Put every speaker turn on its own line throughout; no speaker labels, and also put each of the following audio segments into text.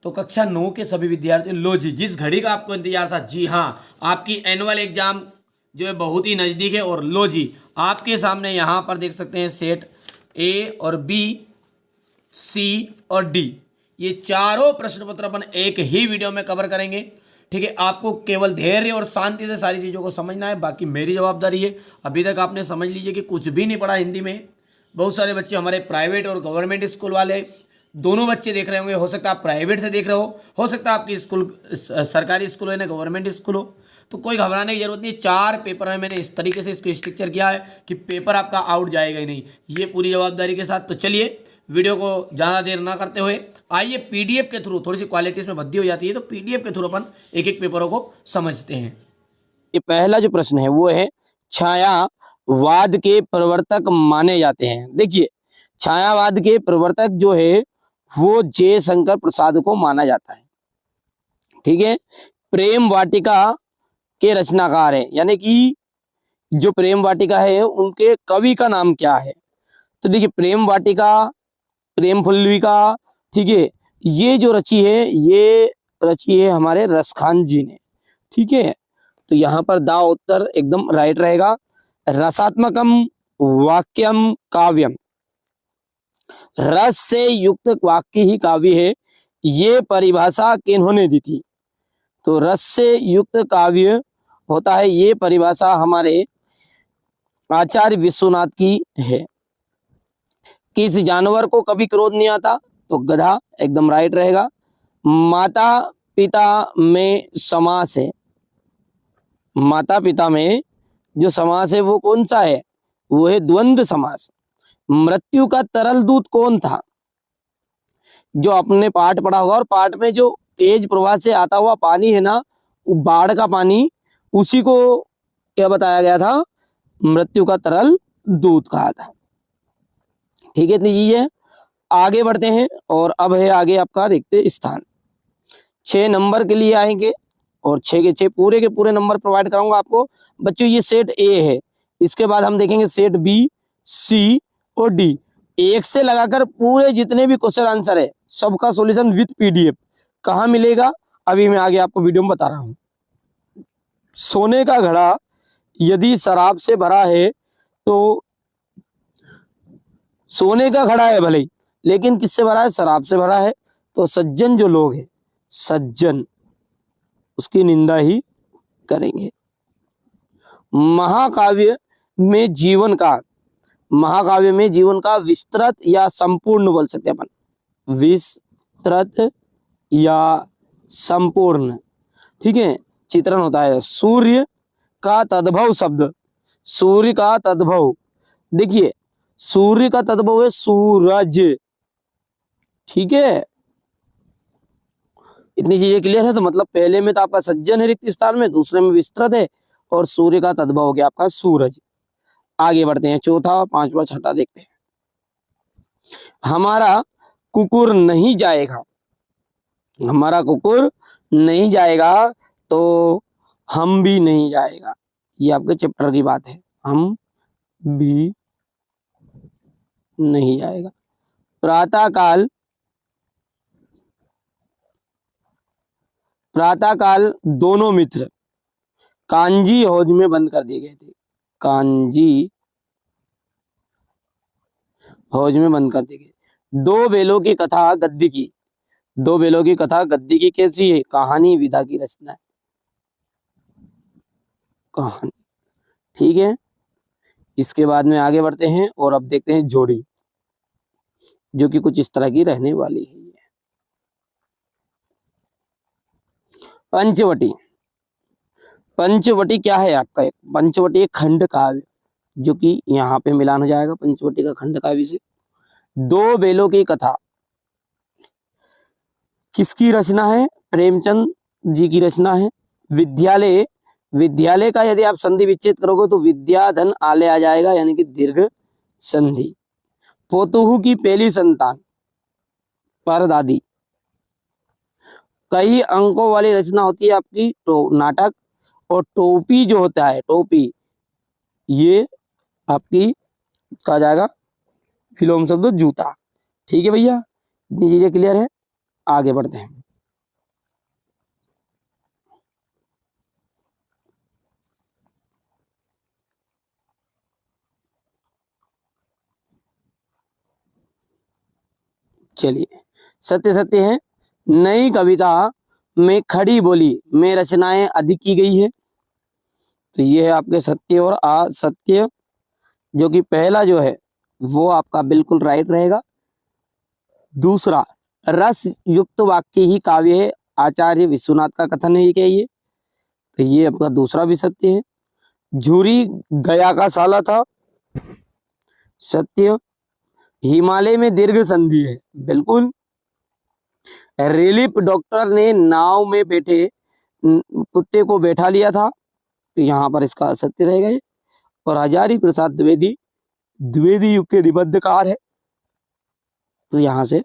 तो कक्षा 9 के सभी विद्यार्थी, लो जी, जिस घड़ी का आपको इंतजार था, जी हाँ, आपकी एनुअल एग्जाम जो है बहुत ही नज़दीक है। और लो जी, आपके सामने यहाँ पर देख सकते हैं सेट ए और बी, सी और डी, ये चारों प्रश्न पत्र अपन एक ही वीडियो में कवर करेंगे। ठीक है, आपको केवल धैर्य और शांति से सारी चीज़ों को समझना है, बाकी मेरी जवाबदारी है। अभी तक आपने समझ लीजिए कि कुछ भी नहीं पढ़ा हिंदी में। बहुत सारे बच्चे हमारे प्राइवेट और गवर्नमेंट स्कूल वाले दोनों बच्चे देख रहे होंगे। हो सकता है आप प्राइवेट से देख रहे हो सकता है आपकी स्कूल सरकारी स्कूल हो या गवर्नमेंट स्कूल हो, तो कोई घबराने की जरूरत नहीं। 4 पेपर में मैंने इस तरीके से इसको स्ट्रक्चर किया है कि पेपर आपका आउट जाएगा ही नहीं, ये पूरी जवाबदारी के साथ। तो चलिए वीडियो को ज़्यादा देर ना करते हुए आइए पीडीएफ के थ्रू, थोड़ी सी क्वालिटी इसमें वृद्धि हो जाती है, तो पीडीएफ के थ्रू अपन एक एक पेपरों को समझते हैं।
ये पहला जो प्रश्न है वो है छायावाद के प्रवर्तक माने जाते हैं। देखिए, छायावाद के प्रवर्तक जो है वो जयशंकर प्रसाद को माना जाता है। ठीक है, प्रेम वाटिका के रचनाकार है, यानी कि जो प्रेम वाटिका है उनके कवि का नाम क्या है? तो देखिए, प्रेम वाटिका, प्रेम फुल्लविका, ठीक है, ये जो रची है ये रची है हमारे रसखान जी ने। ठीक है, तो यहाँ पर दा उत्तर एकदम राइट रहेगा। रसात्मकम वाक्यम काव्यम, रस से युक्त वाक्य ही काव्य है, ये परिभाषा किन्होंने दी थी? तो रस से युक्त काव्य होता है, ये परिभाषा हमारे आचार्य विश्वनाथ की है। किस जानवर को कभी क्रोध नहीं आता? तो गधा एकदम राइट रहेगा। माता पिता में समास है, माता पिता में जो समास है वो कौन सा है? वो है द्वंद्व समास। मृत्यु का तरल दूत कौन था? जो अपने पाठ पढ़ा होगा, और पाठ में जो तेज प्रवाह से आता हुआ पानी है ना, बाढ़ का पानी, उसी को क्या बताया गया था? मृत्यु का तरल दूत कहा था। ठीक है, इतनी चीज है। आगे बढ़ते हैं और अब है आगे आपका रिक्त स्थान। 6 नंबर के लिए आएंगे और 6 के 6 पूरे के पूरे नंबर प्रोवाइड कराऊंगा आपको। बच्चों ये सेट ए है, इसके बाद हम देखेंगे सेट बी, सी और डी। एक से लगाकर पूरे जितने भी क्वेश्चन आंसर है सबका सॉल्यूशन विद पीडीएफ कहाँ मिलेगा? अभी मैं आगे आपको वीडियो में बता रहा हूँ। सोने का घड़ा यदि शराब से भरा है तो सोने का घड़ा है भले ही, लेकिन किससे भरा है? शराब से भरा है। तो सज्जन जो लोग हैं, सज्जन उसकी निंदा ही करेंगे। महाकाव्य में जीवन का, महाकाव्य में जीवन का विस्तृत या संपूर्ण बोल सकते हैं अपन, विस्तृत या संपूर्ण। ठीक है, चित्रण होता है। सूर्य का तद्भव शब्द, सूर्य का तद्भव, देखिए सूर्य का तद्भव है सूरज। ठीक है, इतनी चीजें क्लियर है। तो मतलब पहले में तो आपका सज्जन है रिक्त स्थान में, दूसरे में विस्तृत है, और सूर्य का तद्भव हो गया आपका सूरज। आगे बढ़ते हैं, चौथा, पांचवा, छठा देखते हैं। हमारा कुकुर नहीं जाएगा, हमारा कुकुर नहीं जाएगा तो हम भी नहीं जाएगा, ये आपके चैप्टर की बात है। हम भी नहीं जाएगा। प्रातः काल, प्रातः काल दोनों मित्र कांजी हौज में बंद कर दिए गए थे, कांजी हौज में बंद कर दिए गए। दो बेलों की कथा गद्दी की, दो बेलों की कथा गद्दी की कैसी है? कहानी विधा की रचना है, कहानी। ठीक है, इसके बाद में आगे बढ़ते हैं और अब देखते हैं जोड़ी, जो कि कुछ इस तरह की रहने वाली है। पंचवटी, पंचवटी क्या है आपका? एक पंचवटी एक खंड काव्य, जो कि यहाँ पे मिलान हो जाएगा पंचवटी का खंड काव्य से। दो बेलों की कथा किसकी रचना है? प्रेमचंद जी की रचना है। विद्यालय, विद्यालय का यदि आप संधि विच्छेद करोगे तो विद्याधन आले आ जाएगा, यानी कि दीर्घ संधि। पोतुहू की पहली संतान, परदादी। कई अंकों वाली रचना होती है आपकी नाटक। और टोपी जो होता है, टोपी, ये आपकी कहा जाएगा विलोम शब्द जूता। ठीक है भैया, इतनी चीजें क्लियर है। आगे बढ़ते हैं। चलिए, सत्य सत्य है। नई कविता में खड़ी बोली में रचनाएं अधिक की गई है, तो ये है आपके सत्य और असत्य, जो कि पहला जो है वो आपका बिल्कुल राइट रहेगा। दूसरा, रस युक्त वाक्य ही काव्य है, आचार्य विश्वनाथ का कथन है क्या ये, तो ये आपका दूसरा भी सत्य है। झूरी गया का साला था, सत्य। हिमालय में दीर्घ संधि है, बिल्कुल। रिलीफ डॉक्टर ने नाव में बैठे कुत्ते को बैठा लिया था, तो यहाँ पर इसका सत्य रहेगा ये। और हजारी प्रसाद द्विवेदी द्विवेदी युग के निबंधकार है, तो यहां से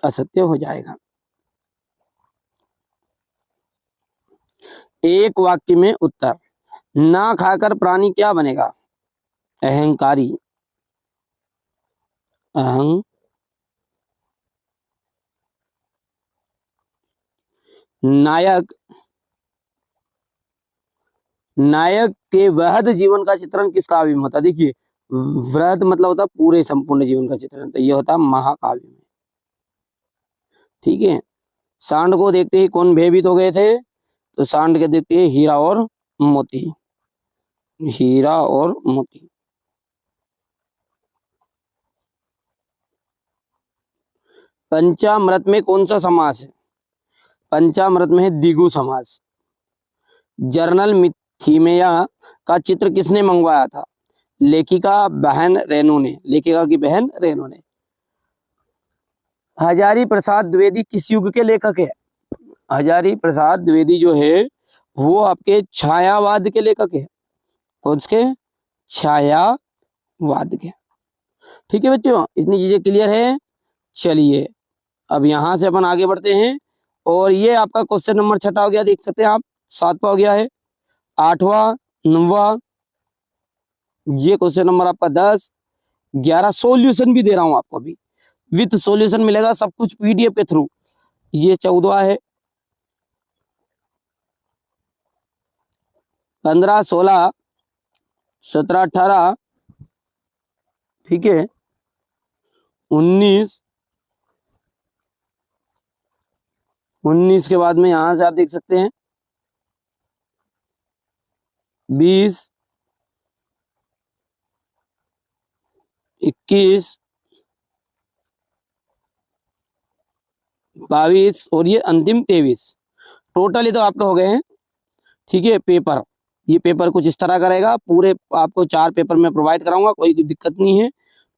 असत्य हो जाएगा। एक वाक्य में उत्तर, ना खाकर प्राणी क्या बनेगा, अहंकारी। नायक नायक के वृहद जीवन का चित्रण किस काव्य में होता है, देखिए वृहद मतलब होता है पूरे संपूर्ण जीवन का चित्रण, तो ये होता है महाकाव्य में, ठीक है। सांड को देखते ही कौन भयभीत हो गए थे, तो सांड के देखते ही हीरा और मोती, हीरा और मोती। पंचामृत में कौन सा समास है, पंचामृत में है द्विगु समास। जर्नल मिथिमेया का चित्र किसने मंगवाया था, लेखिका बहन रेणु ने, लेखिका की बहन रेणु ने। हजारी प्रसाद द्विवेदी किस युग के लेखक है, हजारी प्रसाद द्विवेदी जो है वो आपके छायावाद के लेखक है, कौन से, छायावाद के, ठीक है बच्चों, इतनी चीजें क्लियर है। चलिए अब यहां से अपन आगे बढ़ते हैं, और ये आपका क्वेश्चन नंबर 6 हो गया, देख सकते हैं आप, 7वां हो गया है, 8वां, 9वां, ये क्वेश्चन नंबर आपका 10, 11, सॉल्यूशन भी दे रहा हूं आपको अभी, विथ सॉल्यूशन मिलेगा सब कुछ पीडीएफ के थ्रू। ये 14 है, 15, 16, 17, 18, ठीक है, 19 के बाद में यहां से आप देख सकते हैं 20, 21, 22 और ये अंतिम 23, टोटली तो आपके हो गए हैं, ठीक है। पेपर, ये पेपर कुछ इस तरह का रहेगा, पूरे आपको 4 पेपर में प्रोवाइड कराऊंगा, कोई दिक्कत नहीं है,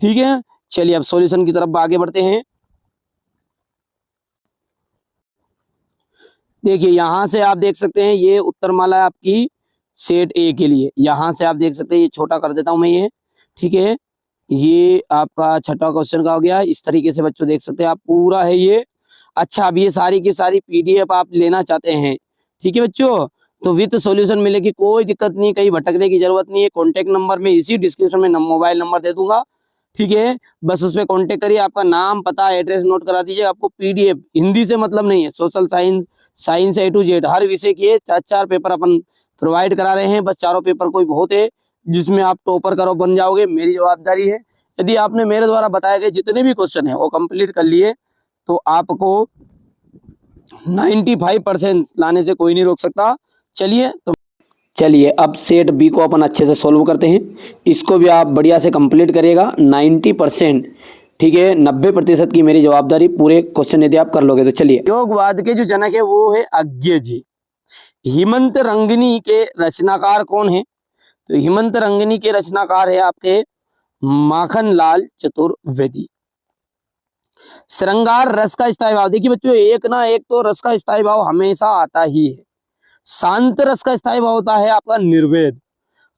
ठीक है। चलिए अब सॉल्यूशन की तरफ आगे बढ़ते हैं। देखिए यहां से आप देख सकते हैं ये उत्तरमाला आपकी सेट ए के लिए, यहां से आप देख सकते हैं, ये छोटा कर देता हूं मैं ये, ठीक है। ये आपका 6वां क्वेश्चन का हो गया, इस तरीके से बच्चों देख सकते हैं आप, पूरा है ये। अच्छा, अब ये सारी की सारी पीडीएफ आप लेना चाहते हैं, ठीक है बच्चों, तो विद सॉल्यूशन मिलेगी, कोई दिक्कत नहीं, कहीं भटकने की जरूरत नहीं है। कॉन्टेक्ट नंबर में इसी डिस्क्रिप्शन में मोबाइल नंबर दे दूंगा, ठीक है, बस उस पर कॉन्टेक्ट करिए, आपका नाम पता एड्रेस नोट करा दीजिए। आपको पीडीएफ हिंदी से मतलब नहीं है, social science, science A to Z हर विषय के 4 पेपर अपन प्रोवाइड करा रहे हैं, बस 4 पेपर कोई बहुत है जिसमें आप टॉपर करो बन जाओगे, मेरी जवाबदारी है। यदि आपने मेरे द्वारा बताए गए जितने भी क्वेश्चन है वो कंप्लीट कर लिए, तो आपको 95% लाने से कोई नहीं रोक सकता। चलिए अब सेट बी को अपन अच्छे से सोल्व करते हैं, इसको भी आप बढ़िया से कंप्लीट करिएगा, 90%, ठीक है, 90% की मेरी जवाबदारी, पूरे क्वेश्चन यदि आप कर लोगे तो। चलिए, योगवाद के जो जनक है वो है अज्ञे जी। हिमंत रंगिनी के रचनाकार कौन है, तो हिमंत रंगिनी के रचनाकार है आपके माखनलाल चतुर्वेदी। श्रृंगार रस का स्थायी भाव, देखिए बच्चों एक ना एक तो रस का स्थायी भाव हमेशा आता ही है। शांत रस का स्थायी भाव होता है आपका निर्वेद,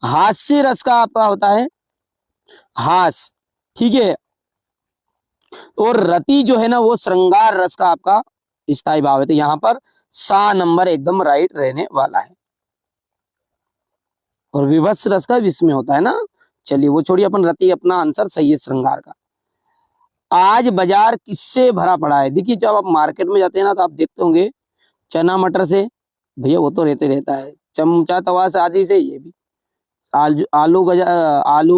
हास्य रस का आपका होता है हास, ठीक है, और रति जो है ना वो श्रृंगार रस का आपका स्थायी भाव है, तो यहां पर सा नंबर एकदम राइट रहने वाला है। और विभत्स रस का विस्मय होता है ना, चलिए वो छोड़िए, अपन रति अपना आंसर सही है श्रृंगार का। आज बाजार किससे भरा पड़ा है, देखिए जब आप मार्केट में जाते हैं ना तो आप देखते होंगे चना मटर से, भैया वो तो रहता है, चमचा तवा से आदि से, ये भी आलू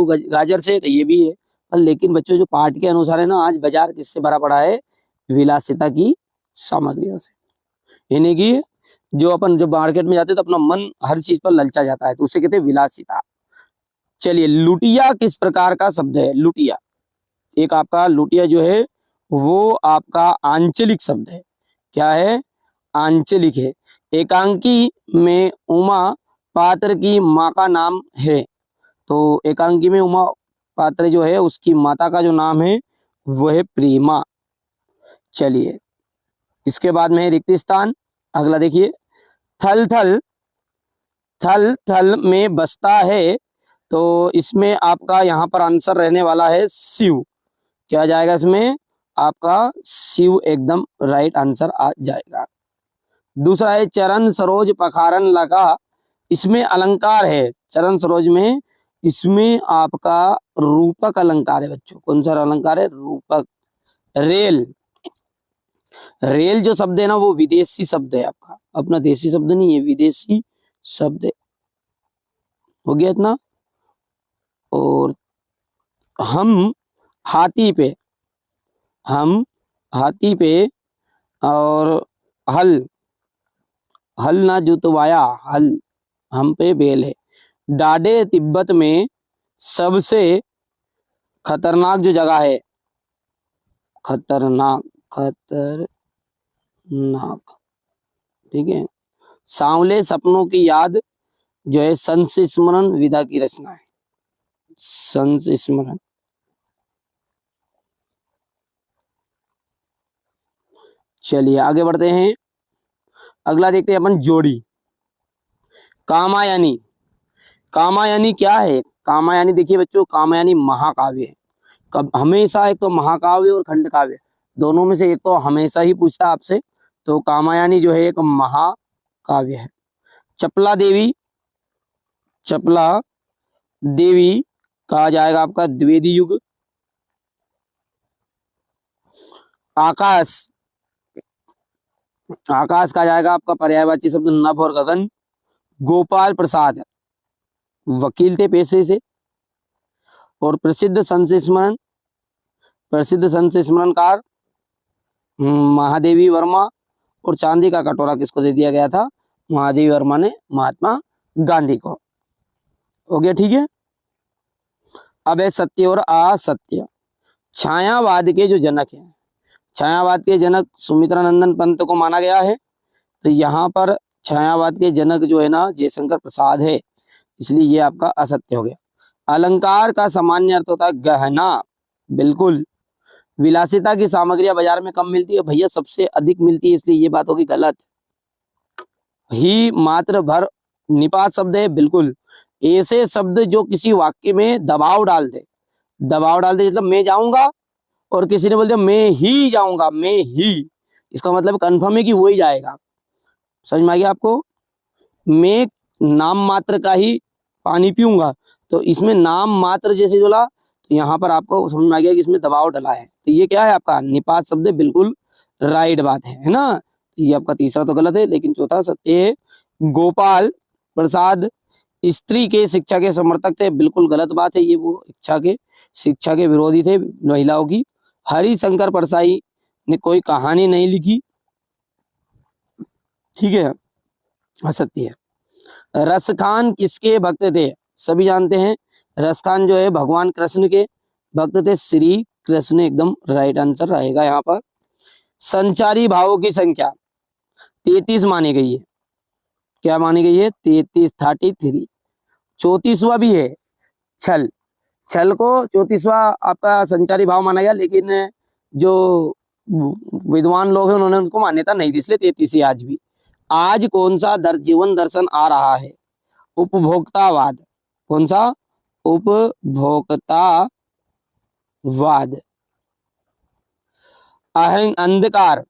गाजर से, तो ये भी है, पर लेकिन बच्चों जो पाठ के अनुसार है ना, आज बाजार किससे भरा पड़ा है? विलासिता की सामग्रियों से। यानी कि जो अपन जो मार्केट में जाते हैं तो अपना मन हर चीज पर ललचा जाता है, तो उसे कहते हैं विलासिता। चलिए, लुटिया किस प्रकार का शब्द है? लुटिया, एक आपका लुटिया जो है वो आपका आंचलिक शब्द है। क्या है? आंचलिक है। एकांकी में उमा पात्र की माँ का नाम है, तो एकांकी में उमा पात्र जो है उसकी माता का जो नाम है वो है प्रेमा। चलिए, इसके बाद में है रिक्त स्थान। अगला देखिए, थल थल, थल थल में बसता है, तो इसमें आपका यहाँ पर आंसर रहने वाला है शिव। क्या जाएगा इसमें? आपका शिव एकदम राइट आंसर आ जाएगा। दूसरा है चरण सरोज पखारन लगा, इसमें अलंकार है। चरण सरोज में इसमें आपका रूपक अलंकार है बच्चों। कौन सा अलंकार है? रूपक। रेल, रेल जो शब्द है ना वो विदेशी शब्द है आपका, अपना देसी शब्द नहीं है, विदेशी शब्द है। हो गया इतना। और हम हाथी पे, हम हाथी पे, और हल, हल ना जुतवाया, हल हम पे बेल है। डाडे तिब्बत में सबसे खतरनाक जो जगह है, खतरनाक, खतरनाक, ठीक है। सांवले सपनों की याद जो है संस्मरण विधा की रचना है, संस्मरण। चलिए आगे बढ़ते हैं। अगला देखते हैं अपन जोड़ी। कामायनी, कामायनी क्या है? कामायनी देखिए बच्चों, कामायनी महाकाव्य है। कब हमेशा एक तो महाकाव्य और खंड काव्य दोनों में से एक तो हमेशा ही पूछता है आपसे, तो कामायनी जो है एक महाकाव्य है। चपला देवी, चपला देवी कहा जाएगा आपका द्विवेदी युग। आकाश, आकाश कहा जाएगा आपका पर्यायवाची शब्द नभ और गगन। गोपाल प्रसाद वकील थे पेशे से। और प्रसिद्ध संस्मरण, प्रसिद्ध संस्मरणकार महादेवी वर्मा। और चांदी का कटोरा किसको दे दिया गया था? महादेवी वर्मा ने महात्मा गांधी को। हो गया, ठीक है। अब है सत्य और असत्य। छायावाद के जो जनक हैं, छायावाद के जनक सुमित्रानंदन पंत को माना गया है, तो यहाँ पर छायावाद के जनक जो है ना जयशंकर प्रसाद है, इसलिए ये आपका असत्य हो गया। अलंकार का सामान्य अर्थ होता है गहना, बिल्कुल। विलासिता की सामग्रियां बाजार में कम मिलती है, भैया सबसे अधिक मिलती है, इसलिए ये बात होगी गलत। ही मात्र भर निपात शब्द है, बिल्कुल। ऐसे शब्द जो किसी वाक्य में दबाव डाल दे, दबाव डाल दे, मतलब मैं जाऊंगा और किसी ने बोल दिया मैं ही जाऊंगा, मैं ही, इसका मतलब कंफर्म है कि वो ही जाएगा। समझ में आ गया आपको? मैं नाम मात्र का ही पानी पीऊंगा, तो इसमें नाम मात्र जैसे बोला, तो यहाँ पर आपको समझ में आ गया कि इसमें दबाव डला है, तो ये क्या है आपका निपात शब्द है, बिल्कुल राइट बात है ना। ये आपका तीसरा तो गलत है, लेकिन चौथा सत्य है। गोपाल प्रसाद स्त्री के शिक्षा के समर्थक थे, बिल्कुल गलत बात है, ये वो शिक्षा के विरोधी थे महिलाओं की। हरिशंकर परसाई ने कोई कहानी नहीं लिखी, ठीक है, असत्य है। रसखान किसके भक्त थे? सभी जानते हैं, रसखान जो है भगवान कृष्ण के भक्त थे, श्री कृष्ण, एकदम राइट आंसर रहेगा यहाँ पर। संचारी भावों की संख्या 33 मानी गई है। क्या मानी गई है? 33, 33। 34वां भी है छल, छल को 34वां आपका संचारी भाव माना गया, लेकिन जो विद्वान लोग हैं उन्होंने उनको मान्यता नहीं दी, इसलिए 33 ही आज भी। आज कौन सा जीवन दर्शन आ रहा है? उपभोक्तावाद। कौन सा? उपभोक्तावाद। अंधकार,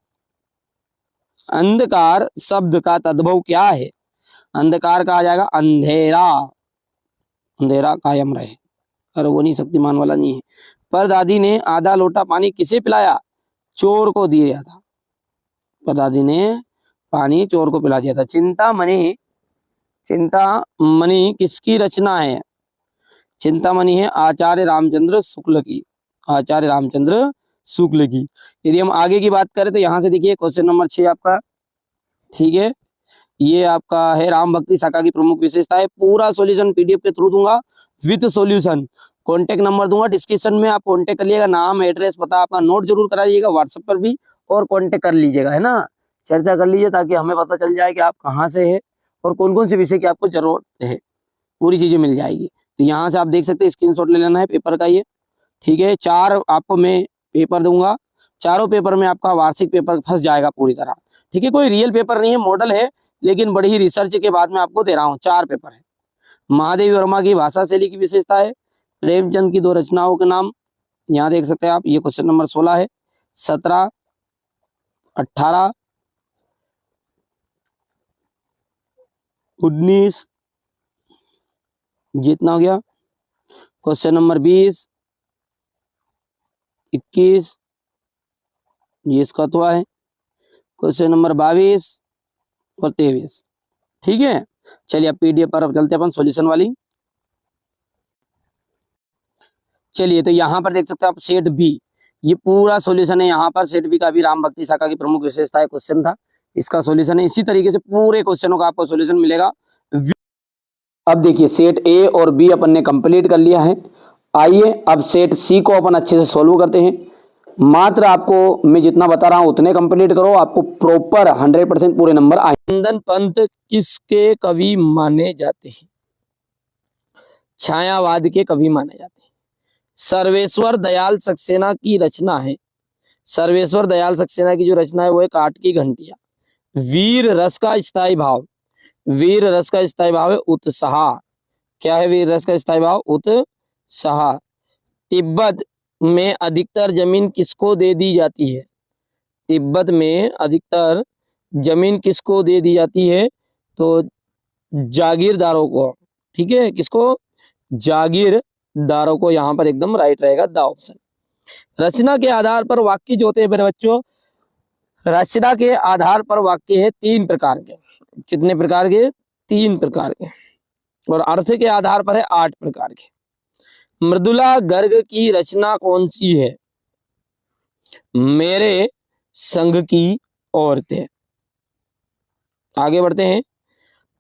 अंधकार शब्द का तद्भव क्या है? अंधकार कहा जाएगा अंधेरा, अंधेरा कायम रहे। अरे वो नहीं, शक्तिमान वाला नहीं है। परदादी ने आधा लोटा पानी किसे पिलाया? चोर को दिया था। परदादी ने पानी चोर को पिला दिया था। चिंतामणि, चिंतामणि किसकी रचना है? चिंतामणि है आचार्य रामचंद्र शुक्ल की, आचार्य रामचंद्र शुक्ल की। यदि हम आगे की बात करें तो यहाँ से देखिए क्वेश्चन नंबर 6 आपका, ठीक है, ये आपका है राम भक्ति शाखा की प्रमुख विशेषता है। पूरा सॉल्यूशन पीडीएफ के थ्रू दूंगा विद सॉल्यूशन। कॉन्टेक्ट नंबर दूंगा डिस्क्रिप्शन में, आप कॉन्टेक्ट करिएगा, नाम एड्रेस पता आपका नोट जरूर कराइएगा व्हाट्सएप पर भी, और कॉन्टेक्ट कर लीजिएगा, है ना, चर्चा कर लीजिए ताकि हमें पता चल जाए कि आप कहाँ से है और कौन कौन से विषय की आपको जरूरत है, पूरी चीजें मिल जाएगी। तो यहाँ से आप देख सकते हैं, स्क्रीनशॉट ले लेना है पेपर का ये, ठीक है। 4 आपको मैं पेपर दूंगा, चारों पेपर में आपका वार्षिक पेपर फंस जाएगा पूरी तरह, ठीक है। कोई रियल पेपर नहीं है, मॉडल है, लेकिन बड़ी ही रिसर्च के बाद में आपको दे रहा हूँ। 4 पेपर है। महादेवी वर्मा की भाषा शैली की विशेषता है। प्रेमचंद की 2 रचनाओं के नाम यहाँ देख सकते हैं आप, ये क्वेश्चन नंबर 16 है। 17, 18, 19, जितना हो गया। क्वेश्चन नंबर 20, 21, ये इसका तो है। क्वेश्चन नंबर 22 और 23, ठीक है। चलिए अब पीडीएफ पर अब चलते हैं अपन सॉल्यूशन वाली। चलिए तो यहाँ पर देख सकते हैं आप सेट बी, ये पूरा सॉल्यूशन है। यहाँ पर सेट बी का भी राम भक्ति शाखा की प्रमुख विशेषता है क्वेश्चन था, इसका सॉल्यूशन है। इसी तरीके से पूरे क्वेश्चनों का आपको सॉल्यूशन मिलेगा। अब देखिए सेट ए और बी अपन ने कंप्लीट कर लिया है। आइए अब सेट सी को अपन अच्छे से सॉल्व करते हैं। मात्र आपको मैं जितना बता रहा हूं उतने कंप्लीट करो, आपको प्रॉपर 100% पूरे नंबर आए। नंदन पंत किसके कवि माने जाते हैं? छायावाद के कवि माने जाते हैं। सर्वेश्वर दयाल सक्सेना की रचना है, सर्वेश्वर दयाल सक्सेना की जो रचना है वो है काठ की घंटियां। वीर रस का स्थायी भाव, वीर रस का स्थायी भाव है उत्साह। क्या है वीर रस का स्थायी भाव? उत्साह। तिब्बत में अधिकतर जमीन किसको दे दी जाती है? तिब्बत में अधिकतर जमीन किसको दे दी जाती है? तो जागीरदारों को, ठीक है, किसको? जागीरदारों को। यहाँ पर एकदम राइट रहेगा द ऑप्शन। रचना के आधार पर वाक्य जो होते हैं मेरे बच्चों, रचना के आधार पर वाक्य है 3 प्रकार के। कितने प्रकार के? 3 प्रकार के। और अर्थ के आधार पर है 8 प्रकार के। मृदुला गर्ग की रचना कौन सी है? मेरे संग की औरतें। आगे बढ़ते हैं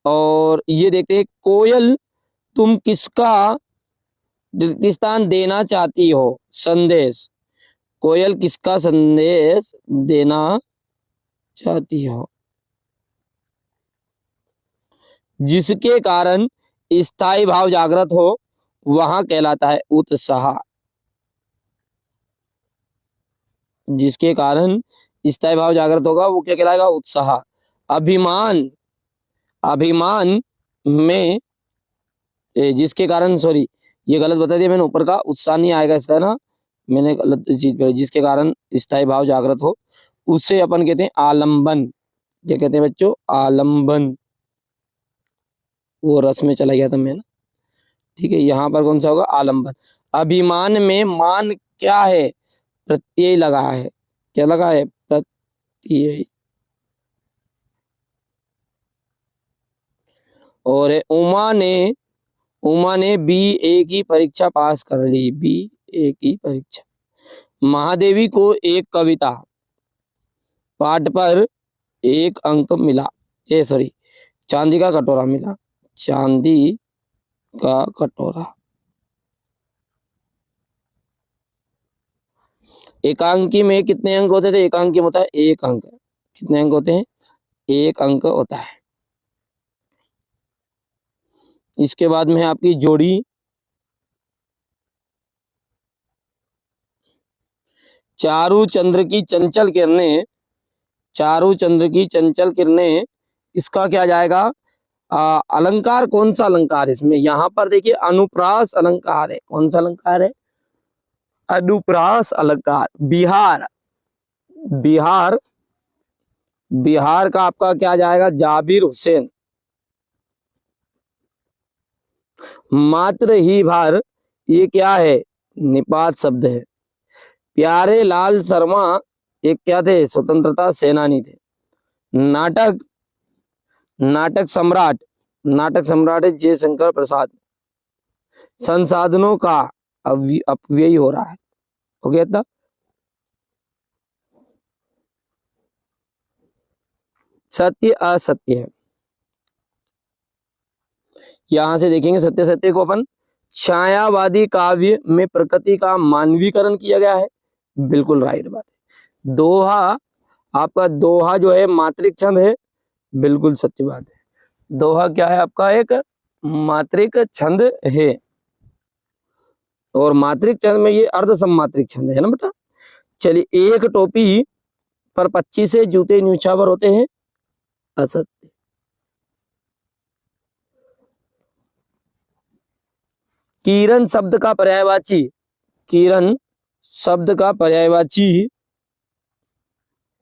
और ये देखते हैं, कोयल तुम किसका दृष्टांत देना चाहती हो? संदेश। कोयल किसका संदेश देना चाहती हो? जिसके कारण स्थायी भाव जागृत हो वहां कहलाता है उत्साह। जिसके कारण स्थायी भाव जागृत होगा वो क्या कहलाएगा? उत्साह। अभिमान, अभिमान में जिसके कारण, सॉरी ये गलत बता दिया मैंने ऊपर का, उत्साह नहीं आएगा इसका ना, मैंने गलत चीज, जिसके कारण स्थायी भाव जागृत हो उससे अपन कहते हैं आलंबन। क्या कहते हैं बच्चों? आलंबन। वो रस में चला गया था मैं ना, ठीक है। यहाँ पर कौन सा होगा? आलंबन। अभिमान में मान क्या है? प्रत्यय लगा है। क्या लगा है? प्रत्यय। और उमा ने BA की परीक्षा पास कर ली, BA की परीक्षा। महादेवी को एक कविता पाठ पर 1 अंक मिला, सॉरी चांदी का कटोरा मिला, चांदी का कटोरा। एकांकी में कितने अंक होते थे? एकांकी में होता है 1 अंक। कितने अंक होते हैं? 1 अंक होता है। इसके बाद में है आपकी जोड़ी। चारू चंद्र की चंचल किरणें, चारू चंद्र की चंचल किरणें, इसका क्या जाएगा? अलंकार कौन सा अलंकार इसमें? यहाँ पर देखिए अनुप्रास अलंकार है। कौन सा अलंकार है? अनुप्रास अलंकार। बिहार, बिहार, बिहार का आपका क्या जाएगा? जाबिर हुसैन। मात्र ही भार, ये क्या है? निपात शब्द है। प्यारे लाल शर्मा एक क्या थे? स्वतंत्रता सेनानी थे। नाटक, नाटक सम्राट, नाटक सम्राट है जयशंकर प्रसाद। संसाधनों का अपव्यय हो रहा है। हो गया था। सत्य असत्य है, यहां से देखेंगे सत्य सत्य को अपन। छायावादी काव्य में प्रकृति का मानवीकरण किया गया है, बिल्कुल राइट बात है। दोहा, आपका दोहा जो है मात्रिक छंद है, बिल्कुल सत्य बात है। दोहा क्या है आपका? एक मात्रिक छंद है, और मात्रिक छंद में ये अर्ध सममात्रिक छंद है ना बेटा। चलिए, एक टोपी पर 25 से जूते न्यूछावर होते हैं, असत्य। किरण शब्द का पर्यायवाची, किरण शब्द का पर्यायवाची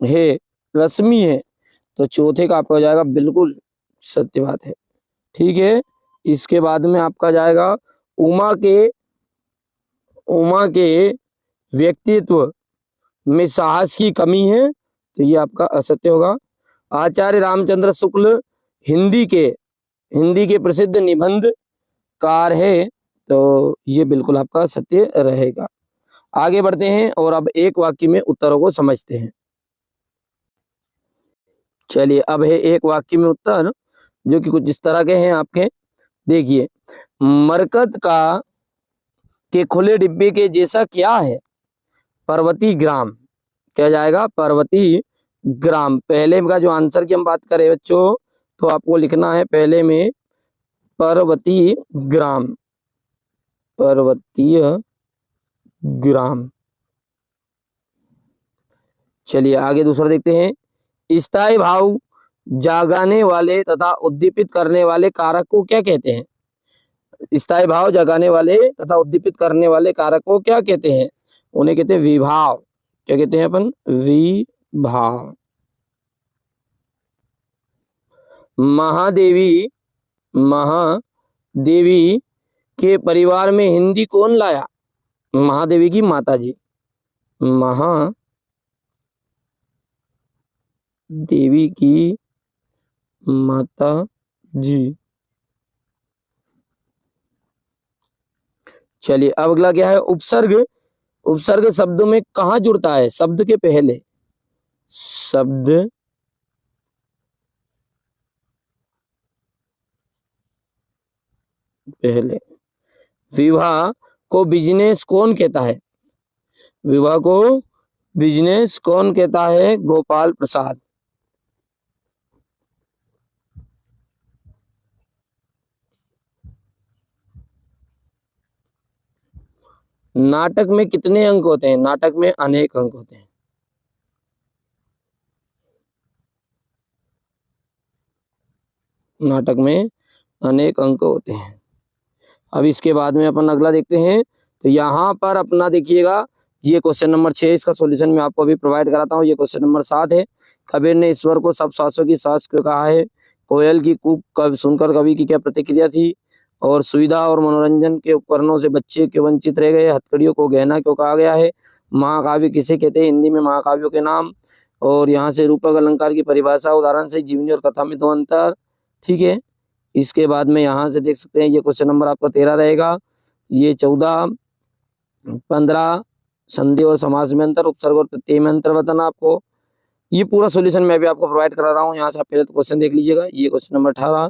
है, रश्मि है, तो चौथे का आपका हो जाएगा बिल्कुल सत्य बात है। ठीक है, इसके बाद में आपका जाएगा उमा के व्यक्तित्व में साहस की कमी है, तो ये आपका असत्य होगा। आचार्य रामचंद्र शुक्ल हिंदी के प्रसिद्ध निबंधकार है, तो ये बिल्कुल आपका सत्य रहेगा। आगे बढ़ते हैं और अब एक वाक्य में उत्तरों को समझते हैं। चलिए, अब है एक वाक्य में उत्तर, जो कि कुछ इस तरह के हैं आपके। देखिए, मरकत के खुले डिब्बे के जैसा क्या है? पर्वती ग्राम। क्या जाएगा? पर्वती ग्राम। पहले का जो आंसर की हम बात करें बच्चों, तो आपको लिखना है पहले में पर्वती ग्राम, पर्वतीय ग्राम। चलिए आगे दूसरा देखते हैं। स्थायी भाव जगाने वाले तथा उद्दीपित करने वाले कारक को क्या कहते हैं? स्थायी भाव जगाने वाले तथा उद्दीपित करने वाले कारक को क्या कहते हैं? उन्हें कहते हैं विभाव। क्या कहते हैं अपन? विभाव। महादेवी के परिवार में हिंदी कौन लाया? महादेवी की माताजी, महादेवी की माता जी। चलिए, अब अगला क्या है? उपसर्ग। उपसर्ग शब्दों में कहाँ जुड़ता है? शब्द के पहले, शब्द पहले। विवाह को बिजनेस कौन कहता है? विवाह को बिजनेस कौन कहता है? गोपाल प्रसाद। नाटक में कितने अंक होते हैं? नाटक में अनेक अंक होते हैं। नाटक में अनेक अंक होते हैं। अब इसके बाद में अपन अगला देखते हैं। तो यहाँ पर अपना देखिएगा, ये क्वेश्चन नंबर 6, इसका सॉल्यूशन मैं आपको अभी प्रोवाइड कराता हूँ। ये क्वेश्चन नंबर 7 है। कबीर ने ईश्वर को सब सांसों की सांस क्यों कहा है? कोयल की कूक कब सुनकर कवि की क्या प्रतिक्रिया थी? और सुविधा और मनोरंजन के उपकरणों से बच्चे क्यों वंचित रह गए? हथकड़ियों को गहना क्यों कहा गया है? महाकाव्य किसे कहते हैं? हिंदी में महाकाव्यों के नाम। और यहाँ से रूपक अलंकार की परिभाषा, उदाहरण से जीवनी और कथा में 2 अंतर। ठीक है, इसके बाद में यहाँ से देख सकते हैं, ये क्वेश्चन नंबर आपका 13 रहेगा। ये 14, 15 संधि और समास में अंतर, उपसर्ग और प्रत्यय में अंतर बताना आपको। ये पूरा सॉल्यूशन मैं भी आपको प्रोवाइड करा रहा हूँ। यहाँ से आप पहले तो क्वेश्चन देख लीजिएगा। ये क्वेश्चन नंबर 18,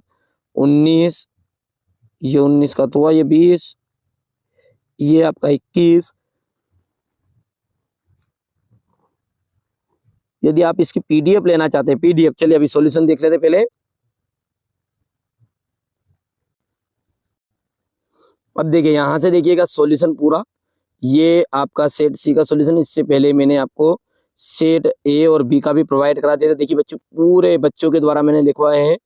19, ये 19 का तो हुआ, ये 20, ये आपका 21। यदि आप इसकी पीडीएफ लेना चाहते हैं, पीडीएफ, चलिए अभी सॉल्यूशन देख लेते पहले। अब देखिए, यहां से देखिएगा सॉल्यूशन पूरा, ये आपका सेट सी का सॉल्यूशन। इससे पहले मैंने आपको सेट ए और बी का भी प्रोवाइड करा दिया था। देखिए बच्चों, पूरे बच्चों के द्वारा मैंने लिखवाए हैं।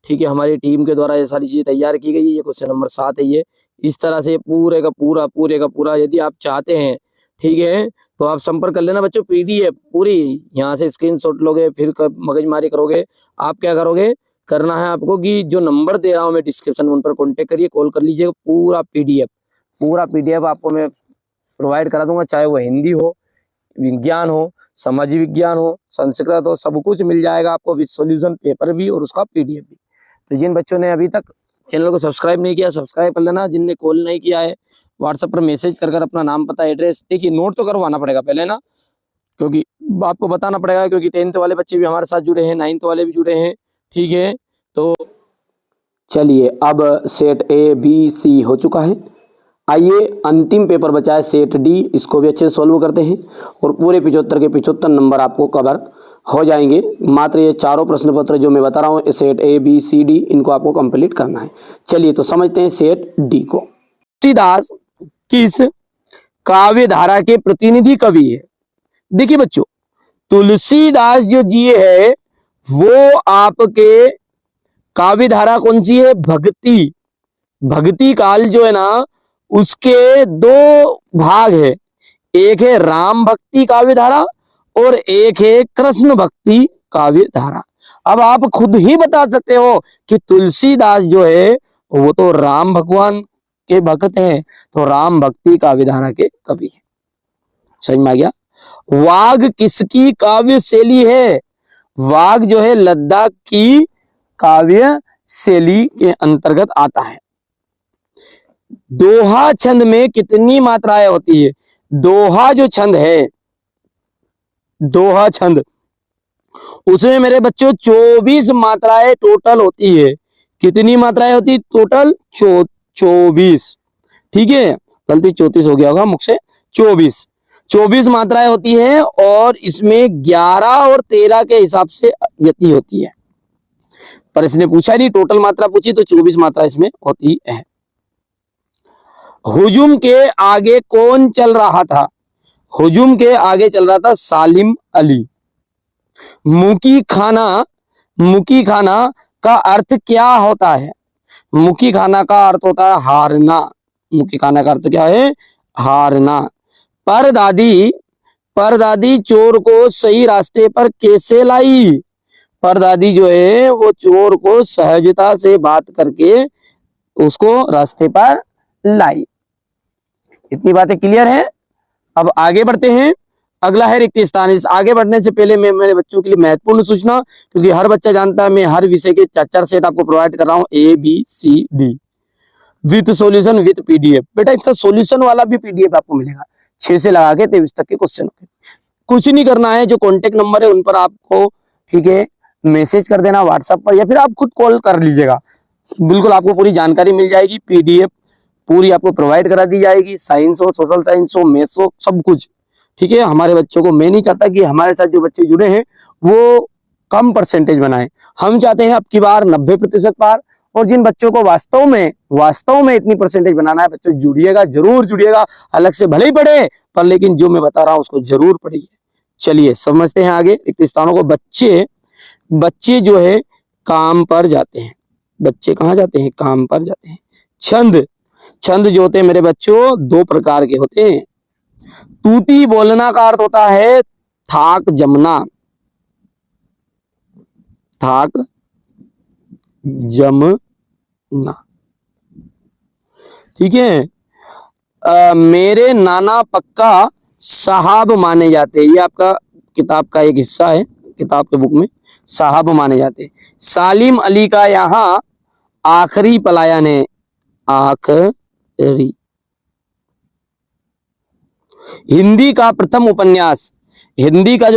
ठीक है, हमारी टीम के द्वारा ये सारी चीजें तैयार की गई है। ये क्वेश्चन नंबर 7 है। ये इस तरह से पूरे का पूरा यदि आप चाहते हैं, ठीक है, तो आप संपर्क कर लेना बच्चों। पीडीएफ पूरी यहाँ से स्क्रीनशॉट लोगे, फिर मगजमारी करोगे। आप क्या करोगे, करना है आपको कि जो नंबर दे रहा हूँ मैं डिस्क्रिप्शन में, उन पर कॉन्टेक्ट करिए, कॉल कर लीजिएगा। पूरा पीडीएफ आपको मैं प्रोवाइड करा दूंगा, चाहे वो हिंदी हो, विज्ञान हो, सामाजिक विज्ञान हो, संस्कृत हो, सब कुछ मिल जाएगा आपको विद सॉल्यूशन पेपर भी और उसका पीडीएफ भी। तो जिन बच्चों ने अभी तक चैनल को सब्सक्राइब नहीं किया सब्सक्राइब कर लेना। जिनने कॉल नहीं किया है व्हाट्सएप पर मैसेज कर अपना नाम पता एड्रेस देखिए नोट तो करवाना पड़ेगा पहले ना, क्योंकि आपको बताना पड़ेगा, क्योंकि 10th वाले बच्चे भी हमारे साथ जुड़े हैं, 9th वाले भी जुड़े हैं। ठीक है, तो चलिए अब सेट ए बी सी हो चुका है। आइए अंतिम पेपर बचा है सेट डी, इसको भी अच्छे से सॉल्व करते हैं और पूरे 75 के 75 नंबर आपको कवर हो जाएंगे। मात्र ये चारों प्रश्न पत्र जो मैं बता रहा हूँ set A B C D, इनको आपको कंप्लीट करना है। चलिए तो समझते हैं सेट डी को। तुलसीदास किस काव्य धारा के प्रतिनिधि कवि है? देखिए बच्चों, तुलसीदास जो जी है वो आपके काव्य धारा कौन सी है? भक्ति। भक्ति काल जो है ना उसके दो भाग है, एक है राम भक्ति काव्य धारा और एक है कृष्ण भक्ति काव्य धारा। अब आप खुद ही बता सकते हो कि तुलसीदास जो है वो तो राम भगवान के भक्त हैं, तो राम भक्ति काव्य धारा के कवि है। समझ में आ गया? वाग किसकी काव्य शैली है? वाग जो है लद्दाख की काव्य शैली के अंतर्गत आता है। दोहा छंद में कितनी मात्राएं होती है? दोहा जो छंद है, दोहा छंद, उसमें मेरे बच्चों 24 मात्राएं टोटल होती है। कितनी मात्राएं होती? टोटल 24। ठीक है, गलती 34 हो गया होगा मुझसे, 24 मात्राएं होती है और इसमें 11 और 13 के हिसाब से यति होती है। पर इसने पूछा नहीं, टोटल मात्रा पूछी तो 24 मात्रा इसमें होती है। हुजूम के आगे कौन चल रहा था? हुजूम के आगे चल रहा था सालिम अली। मुकी खाना का अर्थ क्या होता है? मुकी खाना का अर्थ होता है हारना। मुकी खाना का अर्थ क्या है? हारना। परदादी चोर को सही रास्ते पर कैसे लाई? परदादी जो है वो चोर को सहजता से बात करके उसको रास्ते पर लाई। इतनी बातें क्लियर है? अब आगे बढ़ते हैं। अगला है रिक्त स्थान। इस आगे बढ़ने से पहले मैं मेरे बच्चों के लिए महत्वपूर्ण सूचना, क्योंकि हर बच्चा जानता है मैं हर विषय के 4 सेट आपको प्रोवाइड कर रहा हूं, A B C D with solution with PDF. बेटा इसका सॉल्यूशन वाला भी पीडीएफ आपको मिलेगा, 6 से लगा के 23 तक के क्वेश्चन। कुछ नहीं करना है, जो कॉन्टेक्ट नंबर है उन पर आपको ठीक है मैसेज कर देना व्हाट्सएप पर, या फिर आप खुद कॉल कर लीजिएगा। बिल्कुल आपको पूरी जानकारी मिल जाएगी, पीडीएफ पूरी आपको प्रोवाइड करा दी जाएगी। साइंस हो, सोशल साइंस हो, मैथ्स हो, सब कुछ ठीक है। हमारे बच्चों को, मैं नहीं चाहता कि हमारे साथ जो बच्चे जुड़े हैं वो कम परसेंटेज बनाए, हम चाहते हैं अब की बार 90% पार। और जिन बच्चों को वास्तव में इतनी परसेंटेज बनाना है, बच्चों जुड़िएगा, जरूर जुड़िएगा। अलग से भले ही पढ़े पर लेकिन जो मैं बता रहा हूं उसको जरूर पढ़िए। चलिए समझते हैं आगे रिक्त स्थानों को। बच्चे जो है काम पर जाते हैं। बच्चे कहाँ जाते हैं? काम पर जाते हैं। छंद जो होते हैं मेरे बच्चों 2 प्रकार के होते हैं। तूती बोलना का अर्थ होता है थाक जमना। थाक जमना, ठीक है। मेरे नाना पक्का साहब माने जाते हैं, ये आपका किताब का एक हिस्सा है, किताब के बुक में साहब माने जाते हैं। सालिम अली का यहाँ आखिरी पलायन है। आखिरी। हिंदी का जो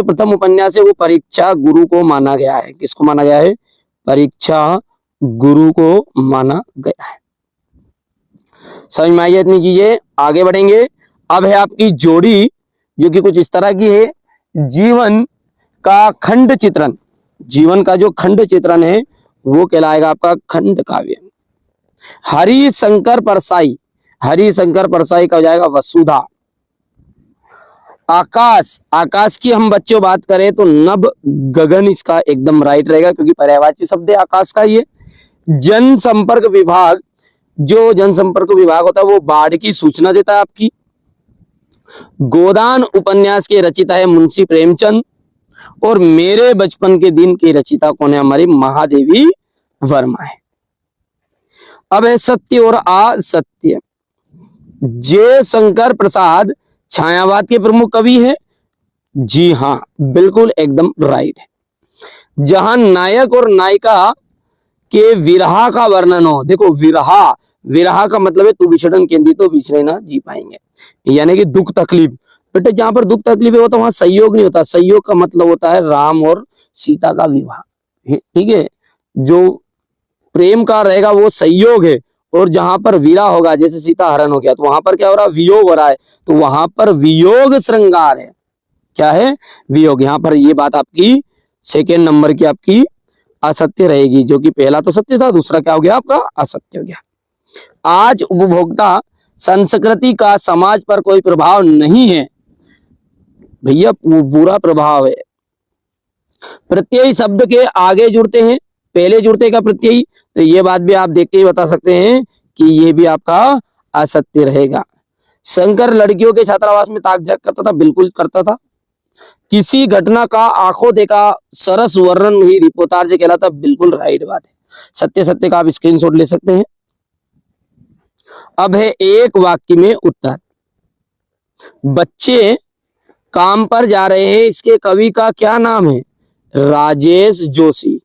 प्रथम उपन्यास है वो परीक्षा गुरु को माना गया है। किसको माना गया है? परीक्षा गुरु को माना गया है। समझ में आई इतनी चीजें? आगे बढ़ेंगे। अब है आपकी जोड़ी, जो कि कुछ इस तरह की है। जीवन का खंड चित्रण, जीवन का जो खंड चित्रण है वो कहलाएगा आपका खंड काव्य। हरिशंकर परसाई का हो जाएगा वसुधा। आकाश की हम बच्चों बात करें तो नभ गगन इसका एकदम राइट रहेगा, क्योंकि पर्यायवाची शब्द है आकाश का ये। जनसंपर्क विभाग, जो जनसंपर्क विभाग होता है वो बाढ़ की सूचना देता है आपकी। गोदान उपन्यास के रचिता है मुंशी प्रेमचंद। और मेरे बचपन के दिन की रचिता कौन है? हमारी महादेवी वर्मा है। अब है सत्य और असत्य। जयशंकर प्रसाद छायावाद के प्रमुख कवि हैं। जी हाँ, बिल्कुल एकदम राइट है। जहां नायक और नायिका के विरहा का वर्णन हो। देखो विरहा, विरहा का मतलब है तू विछड़न केंद्री तो बिछड़े ना जी पाएंगे, यानी कि दुख तकलीफ। बेटे जहां पर दुख तकलीफ है तो वहां संयोग नहीं होता। संयोग का मतलब होता है राम और सीता का विवाह, ठीक है। जो प्रेम का रहेगा वो संयोग है, और जहां पर विरह होगा जैसे सीता हरण हो गया तो वहां पर क्या हो रहा है, वियोग हो रहा है, तो वहां पर वियोग श्रृंगार है। क्या है, वियोग। यहाँ पर ये बात आपकी सेकेंड नंबर की आपकी असत्य रहेगी, जो कि पहला तो सत्य था, दूसरा क्या हो गया आपका असत्य हो गया। आज उपभोक्ता संस्कृति का समाज पर कोई प्रभाव नहीं है। भैया बुरा प्रभाव है। प्रत्यय शब्द के आगे जुड़ते हैं, पहले जुड़ते का प्रत्यय, तो ये बात भी आप देख के ही बता सकते हैं कि ये भी आपका असत्य रहेगा। शंकर लड़कियों के छात्रावास में ताक झाक करता था, बिल्कुल करता था। किसी घटना का आंखों देखा सरस वर्णन ही रिपोर्टार्ज कहलाता, बिल्कुल राइट बात है। सत्य सत्य का आप स्क्रीनशॉट ले सकते हैं। अब है एक वाक्य में उत्तर। बच्चे काम पर जा रहे हैं, इसके कवि का क्या नाम है? राजेश जोशी।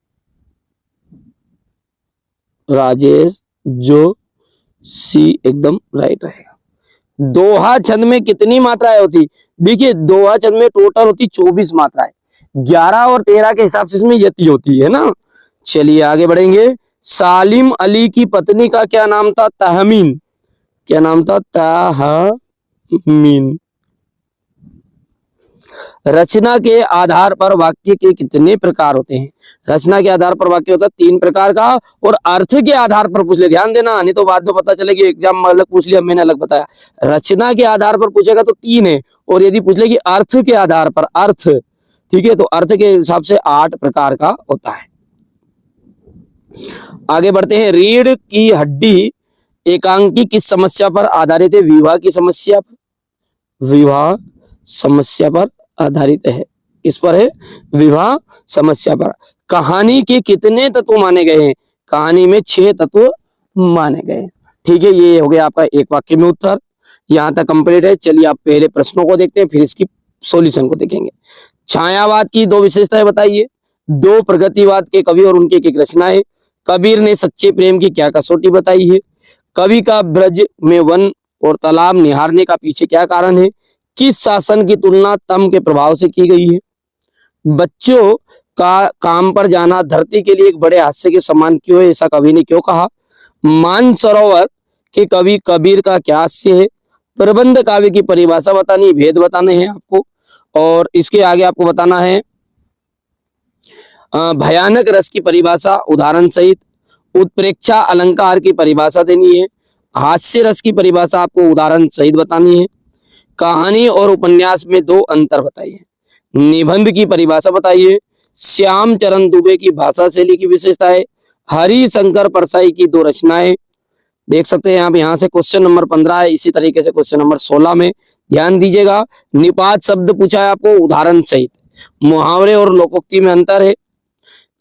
राजेश जोशी एकदम राइट रहेगा। दोहा छंद में कितनी मात्राएं होती? देखिए दोहा छंद में टोटल होती 24 मात्राएं, 11 और 13 के हिसाब से इसमें यति होती है ना। चलिए आगे बढ़ेंगे। सालिम अली की पत्नी का क्या नाम था? तहमीन। क्या नाम था? तहमीन। रचना के आधार पर वाक्य के कितने प्रकार होते हैं? रचना के आधार पर वाक्य होता है 3 प्रकार का, और अर्थ के आधार पर पूछ ले, ध्यान देना, नहीं तो बाद में पता चले कि एग्जाम में अलग पूछ लिया, मैंने अलग बताया। रचना के आधार पर पूछेगा तो 3 है, और यदि पूछ ले कि अर्थ के आधार पर, अर्थ, ठीक है, तो अर्थ के हिसाब से 8 प्रकार का होता है। आगे बढ़ते हैं। रीढ़ की हड्डी एकांकी किस समस्या पर आधारित है? विवाह की समस्या पर, विवाह समस्या पर आधारित है। इस पर है विवाह समस्या पर। कहानी के कितने तत्व माने गए हैं? कहानी में 6 तत्व माने गए हैं। ठीक है, ये हो गया आपका एक वाक्य में उत्तर। यहां तक कंप्लीट है। चलिए आप पहले प्रश्नों को देखते हैं, फिर इसकी सॉल्यूशन को देखेंगे। छायावाद की 2 विशेषताएं बताइए। 2 प्रगतिवाद के कवि और उनकी एक रचनाएं। कबीर ने सच्चे प्रेम की क्या कसौटी बताई है? कवि का ब्रज में वन और तालाब निहारने का पीछे क्या कारण है? किस शासन की तुलना तम के प्रभाव से की गई है? बच्चों का काम पर जाना धरती के लिए एक बड़े हादसे के समान क्यों है, ऐसा कवि ने क्यों कहा? मानसरोवर के कवि कबीर का क्या हास्य है? प्रबंध काव्य की परिभाषा बतानी, भेद बताने हैं आपको, और इसके आगे आपको बताना है भयानक रस की परिभाषा उदाहरण सहित। उत्प्रेक्षा अलंकार की परिभाषा देनी है। हास्य रस की परिभाषा आपको उदाहरण सहित बतानी है। कहानी और उपन्यास में 2 अंतर बताइए। निबंध की परिभाषा बताइए। श्याम चरण दुबे की भाषा शैली की विशेषताएं। हरिशंकर परसाई की 2 रचनाएं। देख सकते हैं आप, यहाँ से क्वेश्चन नंबर 15 है, इसी तरीके से क्वेश्चन नंबर 16 में ध्यान दीजिएगा। निपात शब्द पूछा है आपको उदाहरण सहित। मुहावरे और लोकोक्ति में अंतर है।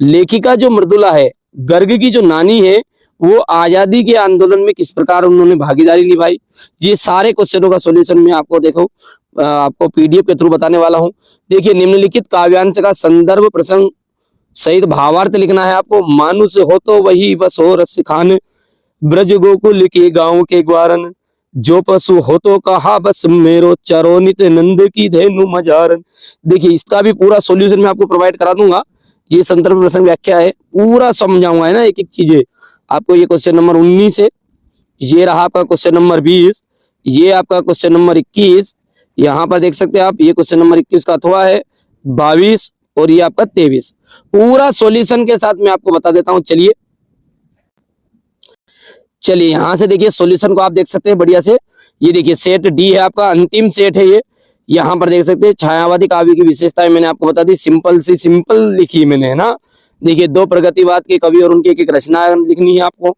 लेखिका जो मृदुला है, गर्ग की जो नानी है, वो आजादी के आंदोलन में किस प्रकार उन्होंने भागीदारी निभाई। ये सारे क्वेश्चनों का सॉल्यूशन मैं आपको देखो आपको पीडीएफ के थ्रू बताने वाला हूं। देखिए निम्नलिखित काव्यांश का संदर्भ प्रसंग सहित भावार्थ लिखना है आपको। मानुष हो तो वही बस हो रस खान, ब्रज गोकुल के गांव के ग्वारन, जो पशु हो तो कहा बस मेरो, चरो नित नंद की धेनु मजारन। देखिए इसका भी पूरा सॉल्यूशन मैं आपको प्रोवाइड करा दूंगा। ये संदर्भ प्रसंग व्याख्या है, पूरा समझाऊंगा, है ना, एक एक चीजें आपको। ये क्वेश्चन नंबर 19 है, ये रहा आपका क्वेश्चन नंबर 20, ये आपका क्वेश्चन नंबर 21, यहाँ पर देख सकते हैं आप, ये क्वेश्चन नंबर 21 का अथवा है 22, और ये आपका 23। पूरा सॉल्यूशन के साथ मैं आपको बता देता हूं। चलिए यहां से देखिए सॉल्यूशन को आप देख सकते हैं बढ़िया से। ये देखिए सेट डी है आपका, अंतिम सेट है ये। यहाँ पर देख सकते हैं छायावादी काव्य की विशेषताएं मैंने आपको बता दी, सिंपल लिखी मैंने, है ना। देखिए 2 प्रगतिवाद के कवि और उनकी एक रचना लिखनी है आपको।